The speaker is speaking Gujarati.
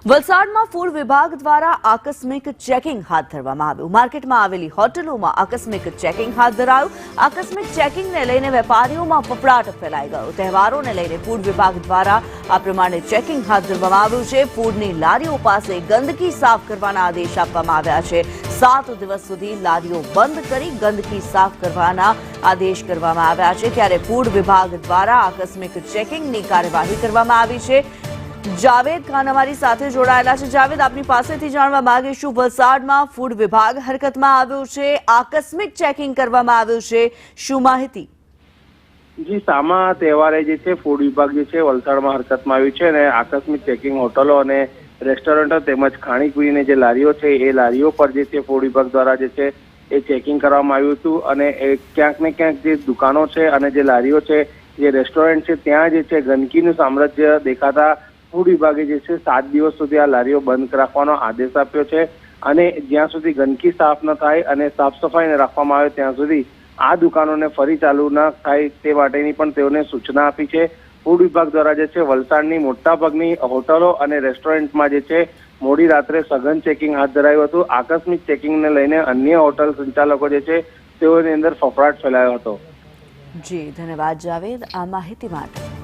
વલસાડમાં ફૂડ વિભાગ દ્વારા આકસ્મિક ચેકિંગ હાથ ધરવામાં આવ્યું। માર્કેટમાં આવેલી હોટલોમાં આકસ્મિક ચેકિંગ હાથ ધરાયું। આકસ્મિક ચેકિંગને લઈને વેપારીઓમાં ફફડાટ ફેલાઈ ગયો। તહેવારોને લઈને ફૂડ વિભાગ દ્વારા આ પ્રમાણે ચેકિંગ હાથ ધરવામાં આવ્યું છે। ફૂડની લારીઓ પાસે ગંદકી સાફ કરવાના આદેશ આપવામાં આવ્યા છે। 7 દિવસ સુધી લારીઓ બંધ કરી ગંદકી સાફ કરવાના આદેશ કરવામાં આવ્યા છે। ત્યારે ફૂડ વિભાગ દ્વારા આકસ્મિક ચેકિંગની કાર્યવાહી કરવામાં આવી છે। જાવેદ ખાન અમારી સાથે જોડાયેલા છે। જાવેદ, આપની પાસેથી જાણવા માંગીશું, વલસાડમાં ફૂડ વિભાગ હરકતમાં આવ્યો છે, આકસ્મિક ચેકિંગ કરવામાં આવ્યું છે, શું માહિતી? જી, સામા તહેવારે જે છે ફૂડ વિભાગ જે છે વલસાડમાં હરકતમાં આવ્યું છે અને આકસ્મિક ચેકિંગ હોટલો અને રેસ્ટોરન્ટો તેમજ ખાણીપીણીની જે લારીઓ છે એ લારીઓ પર જે છે ફૂડ વિભાગ દ્વારા જે છે એ ચેકિંગ કરવામાં આવ્યું હતું અને ક્યાંક ને ક્યાંક જે દુકાનો છે અને જે લારીઓ છે, જે રેસ્ટોરન્ટ છે, ત્યાં જે છે ગંદકીનું સામ્રાજ્ય દેખાતા ફૂડ વિભાગે જે છે 7 દિવસ સુધી આ લારીઓ બંધ રાખવાનો આદેશ આપ્યો છે અને જ્યાં સુધી ગંદકી સાફ ન થાય અને સાફ સફાઈ રાખવામાં આવે ત્યાં સુધી આ દુકાનોને ફરી ચાલુ ન થાય તે માટેની પણ તેઓને સૂચના આપી છે। ફૂડ વિભાગ દ્વારા જે છે વલસાડની મોટાભાગની હોટલો અને રેસ્ટોરન્ટમાં જે છે મોડી રાત્રે સઘન ચેકિંગ હાથ ધરાયું હતું। આકસ્મિક ચેકિંગને લઈને અન્ય હોટલ સંચાલકો જે છે તેઓની અંદર ફફડાટ ફેલાયો હતો। જી, ધન્યવાદ જાવેદ આ માહિતી માટે।